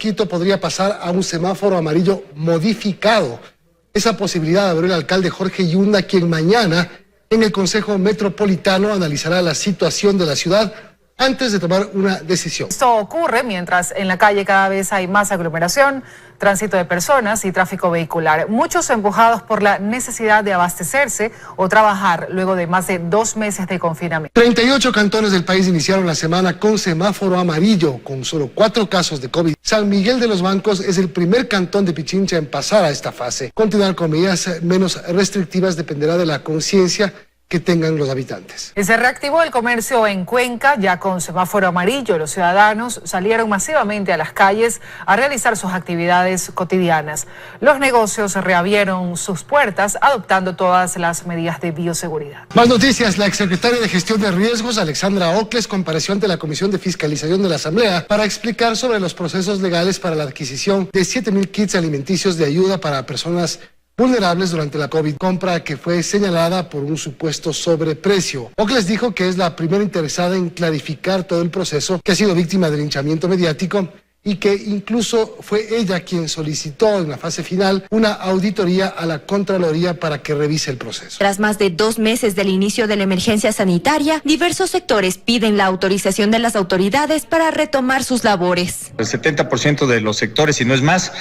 Quito podría pasar a un semáforo amarillo modificado. Esa posibilidad abrió el alcalde Jorge Yunda, quien mañana en el Consejo Metropolitano analizará la situación de la ciudad antes de tomar una decisión. Esto ocurre mientras en la calle cada vez hay más aglomeración, tránsito de personas y tráfico vehicular. Muchos empujados por la necesidad de abastecerse o trabajar luego de más de 2 meses de confinamiento. 38 cantones del país iniciaron la semana con semáforo amarillo, con solo 4 casos de COVID. San Miguel de los Bancos es el primer cantón de Pichincha en pasar a esta fase. Continuar con medidas menos restrictivas dependerá de la conciencia que tengan los habitantes. Se reactivó el comercio en Cuenca, ya con semáforo amarillo. Los ciudadanos salieron masivamente a las calles a realizar sus actividades cotidianas. Los negocios reabrieron sus puertas, adoptando todas las medidas de bioseguridad. Más noticias. La exsecretaria de Gestión de Riesgos, Alexandra Ocles, compareció ante la Comisión de Fiscalización de la Asamblea para explicar sobre los procesos legales para la adquisición de 7,000 kits alimenticios de ayuda para personas vulnerables durante la COVID, compra que fue señalada por un supuesto sobreprecio. Ocles dijo que es la primera interesada en clarificar todo el proceso, que ha sido víctima del linchamiento mediático y que incluso fue ella quien solicitó en la fase final una auditoría a la Contraloría para que revise el proceso. Tras más de 2 meses del inicio de la emergencia sanitaria, diversos sectores piden la autorización de las autoridades para retomar sus labores. El 70% de los sectores, si no es más,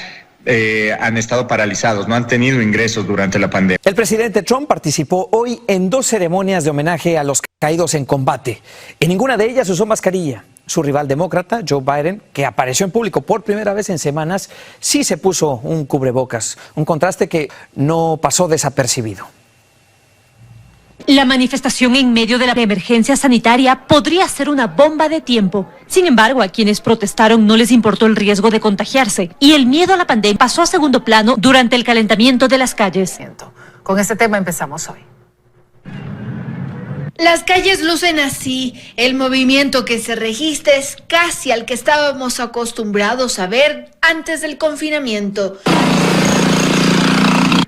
han estado paralizados, no han tenido ingresos durante la pandemia. El presidente Trump participó hoy en 2 ceremonias de homenaje a los caídos en combate. En ninguna de ellas usó mascarilla. Su rival demócrata, Joe Biden, que apareció en público por primera vez en semanas, sí se puso un cubrebocas, un contraste que no pasó desapercibido. La manifestación en medio de la emergencia sanitaria podría ser una bomba de tiempo. Sin embargo, a quienes protestaron no les importó el riesgo de contagiarse y el miedo a la pandemia pasó a segundo plano durante el calentamiento de las calles. Con este tema empezamos hoy. Las calles lucen así, el movimiento que se registra es casi al que estábamos acostumbrados a ver antes del confinamiento.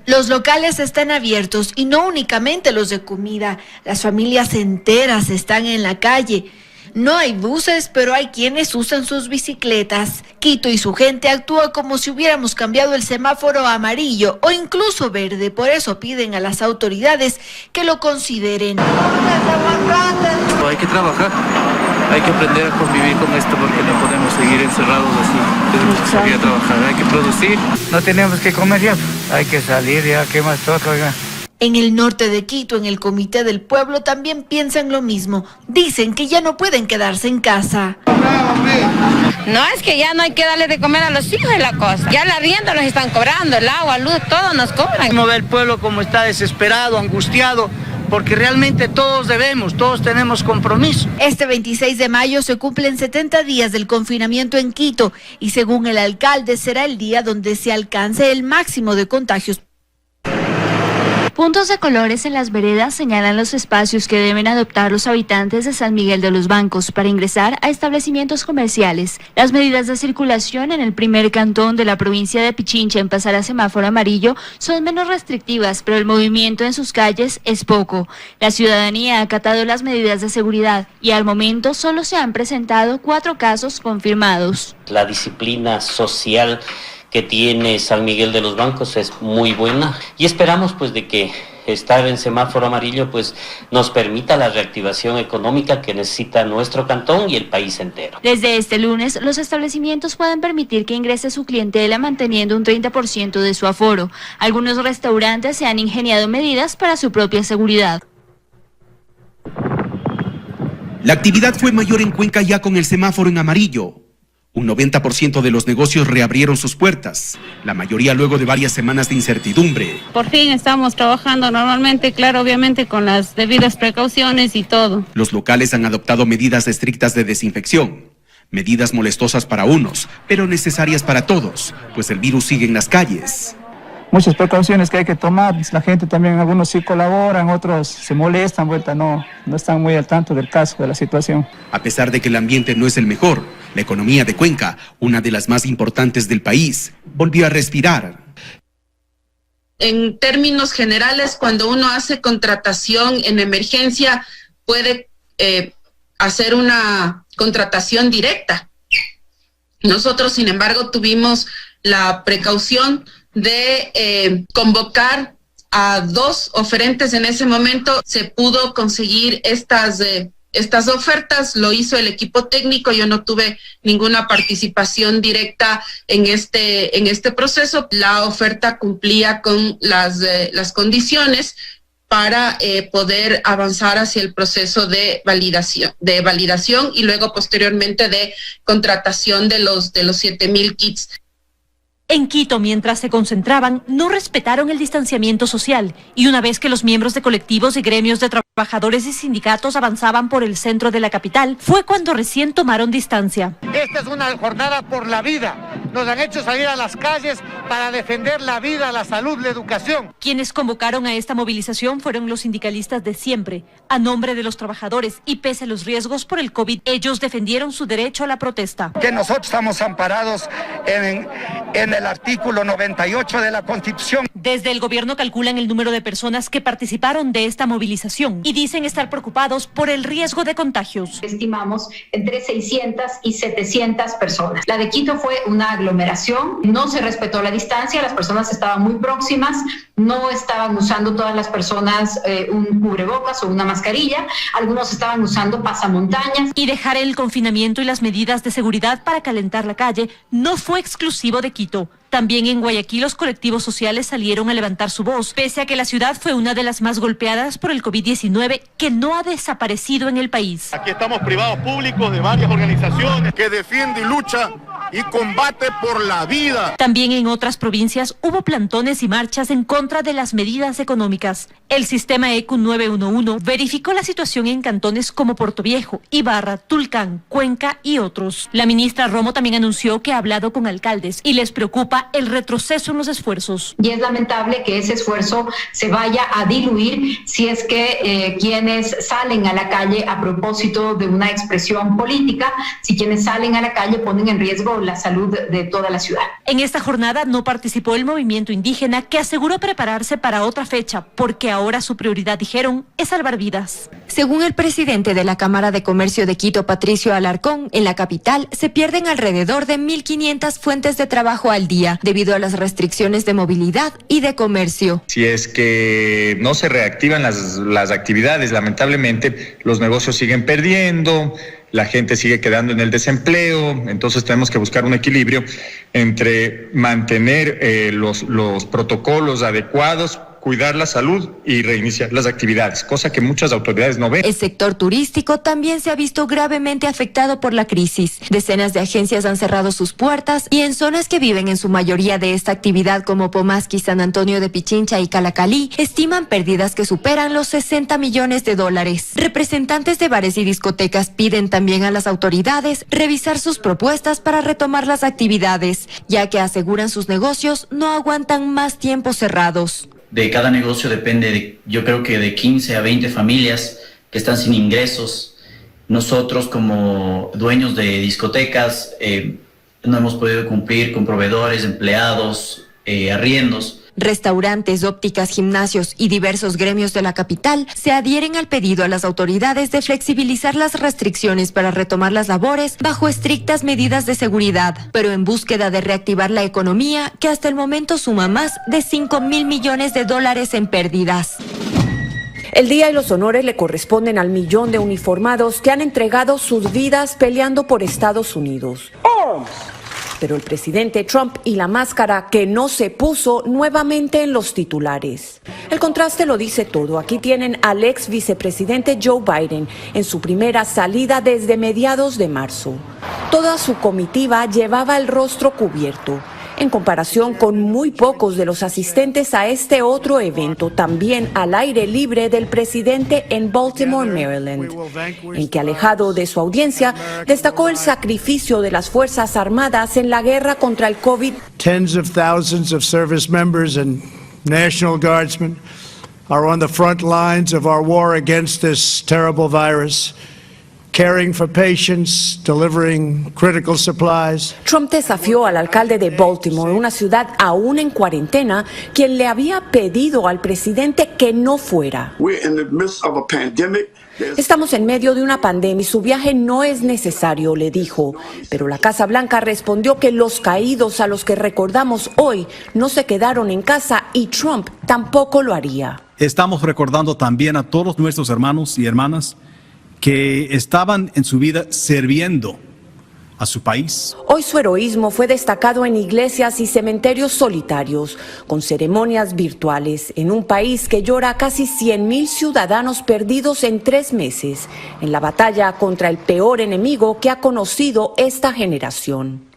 Los locales están abiertos y no únicamente los de comida, las familias enteras están en la calle. No hay buses, pero hay quienes usan sus bicicletas. Quito y su gente actúa como si hubiéramos cambiado el semáforo a amarillo o incluso verde. Por eso piden a las autoridades que lo consideren. Hay que trabajar, hay que aprender a convivir con esto porque no podemos seguir encerrados así. Tenemos que salir a trabajar, hay que producir. No tenemos que comer ya, hay que salir ya, ¿qué más toca ya? En el norte de Quito, en el Comité del Pueblo, también piensan lo mismo. Dicen que ya no pueden quedarse en casa. No, es que ya no hay que darle de comer a los hijos de la cosa. Ya la arriendo los están cobrando, el agua, luz, todo nos cobran. Como ve el pueblo como está desesperado, angustiado, porque realmente todos debemos, todos tenemos compromiso. Este 26 de mayo se cumplen 70 días del confinamiento en Quito y según el alcalde será el día donde se alcance el máximo de contagios. Puntos de colores en las veredas señalan los espacios que deben adoptar los habitantes de San Miguel de los Bancos para ingresar a establecimientos comerciales. Las medidas de circulación en el primer cantón de la provincia de Pichincha en pasar a semáforo amarillo son menos restrictivas, pero el movimiento en sus calles es poco. La ciudadanía ha acatado las medidas de seguridad y al momento solo se han presentado 4 casos confirmados. La disciplina social que tiene San Miguel de los Bancos es muy buena y esperamos pues de que estar en semáforo amarillo pues nos permita la reactivación económica que necesita nuestro cantón y el país entero. Desde este lunes, los establecimientos pueden permitir que ingrese su clientela manteniendo un 30% de su aforo. Algunos restaurantes se han ingeniado medidas para su propia seguridad. La actividad fue mayor en Cuenca ya con el semáforo en amarillo. Un 90% de los negocios reabrieron sus puertas, la mayoría luego de varias semanas de incertidumbre. Por fin estamos trabajando normalmente, claro, obviamente con las debidas precauciones y todo. Los locales han adoptado medidas estrictas de desinfección, medidas molestosas para unos, pero necesarias para todos, pues el virus sigue en las calles. Muchas precauciones que hay que tomar, la gente también, algunos sí colaboran, otros se molestan, no están muy al tanto del caso, de la situación. A pesar de que el ambiente no es el mejor, la economía de Cuenca, una de las más importantes del país, volvió a respirar. En términos generales, cuando uno hace contratación en emergencia, puede hacer una contratación directa. Nosotros, sin embargo, tuvimos la precaución de convocar a 2 oferentes. En ese momento se pudo conseguir estas ofertas, lo hizo el equipo técnico. Yo no tuve ninguna participación directa en este proceso. La oferta cumplía con las condiciones para poder avanzar hacia el proceso de validación y luego posteriormente de contratación de los 7,000 kits. En Quito, mientras se concentraban, no respetaron el distanciamiento social y una vez que los miembros de colectivos y gremios de trabajadores y sindicatos avanzaban por el centro de la capital, fue cuando recién tomaron distancia. Esta es una jornada por la vida. Nos han hecho salir a las calles para defender la vida, la salud, la educación. Quienes convocaron a esta movilización fueron los sindicalistas de siempre, a nombre de los trabajadores, y pese a los riesgos por el COVID, ellos defendieron su derecho a la protesta. Que nosotros estamos amparados en el artículo 98 de la Constitución. Desde el gobierno calculan el número de personas que participaron de esta movilización y dicen estar preocupados por el riesgo de contagios. Estimamos entre 600 y 700 personas. La de Quito fue una aglomeración, no se respetó la distancia, las personas estaban muy próximas, no estaban usando todas las personas un cubrebocas o una mascarilla, algunos estaban usando pasamontañas. Y dejar el confinamiento y las medidas de seguridad para calentar la calle no fue exclusivo de Quito. También en Guayaquil los colectivos sociales salieron a levantar su voz, pese a que la ciudad fue una de las más golpeadas por el COVID-19, que no ha desaparecido en el país. Aquí estamos privados públicos de varias organizaciones que defienden y luchan y combate por la vida. También en otras provincias hubo plantones y marchas en contra de las medidas económicas. El sistema ECU 911 verificó la situación en cantones como Portoviejo, Ibarra, Tulcán, Cuenca y otros. La ministra Romo también anunció que ha hablado con alcaldes y les preocupa el retroceso en los esfuerzos. Y es lamentable que ese esfuerzo se vaya a diluir si es que quienes salen a la calle a propósito de una expresión política, si quienes salen a la calle ponen en riesgo la salud de toda la ciudad. En esta jornada no participó el movimiento indígena, que aseguró prepararse para otra fecha, porque ahora su prioridad, dijeron, es salvar vidas. Según el presidente de la Cámara de Comercio de Quito, Patricio Alarcón, en la capital se pierden alrededor de 1.500 fuentes de trabajo al día, debido a las restricciones de movilidad y de comercio. Si es que no se reactivan las actividades, lamentablemente los negocios siguen perdiendo, la gente sigue quedando en el desempleo, entonces tenemos que buscar un equilibrio entre mantener los protocolos adecuados, cuidar la salud y reiniciar las actividades, cosa que muchas autoridades no ven. El sector turístico también se ha visto gravemente afectado por la crisis. Decenas de agencias han cerrado sus puertas y en zonas que viven en su mayoría de esta actividad, como Pomasqui, San Antonio de Pichincha y Calacalí, estiman pérdidas que superan los $60 millones. Representantes de bares y discotecas piden también a las autoridades revisar sus propuestas para retomar las actividades, ya que aseguran sus negocios no aguantan más tiempo cerrados. De cada negocio depende, yo creo que de 15 a 20 familias que están sin ingresos. Nosotros como dueños de discotecas no hemos podido cumplir con proveedores, empleados, arriendos. Restaurantes, ópticas, gimnasios y diversos gremios de la capital se adhieren al pedido a las autoridades de flexibilizar las restricciones para retomar las labores bajo estrictas medidas de seguridad, pero en búsqueda de reactivar la economía, que hasta el momento suma más de $5.000 millones en pérdidas. El día y los honores le corresponden al 1.000.000 de uniformados que han entregado sus vidas peleando por Estados Unidos. Pero el presidente Trump y la máscara que no se puso nuevamente en los titulares. El contraste lo dice todo. Aquí tienen al ex vicepresidente Joe Biden en su primera salida desde mediados de marzo. Toda su comitiva llevaba el rostro cubierto, en comparación con muy pocos de los asistentes a este otro evento, también al aire libre del presidente en Baltimore, Maryland, en que, alejado de su audiencia, destacó el sacrificio de las Fuerzas Armadas en la guerra contra el COVID. Tens of thousands of service members and National Guardsmen are on the front lines of our war against this terrible virus. Caring for patients, delivering critical supplies. Trump desafió al alcalde de Baltimore, una ciudad aún en cuarentena, quien le había pedido al presidente que no fuera. We're in the midst of a pandemic. Estamos en medio de una pandemia y su viaje no es necesario, le dijo. Pero la Casa Blanca respondió que los caídos a los que recordamos hoy no se quedaron en casa y Trump tampoco lo haría. Estamos recordando también a todos nuestros hermanos y hermanas que estaban en su vida sirviendo a su país. Hoy su heroísmo fue destacado en iglesias y cementerios solitarios, con ceremonias virtuales, en un país que llora a casi 100,000 ciudadanos perdidos en 3 meses, en la batalla contra el peor enemigo que ha conocido esta generación.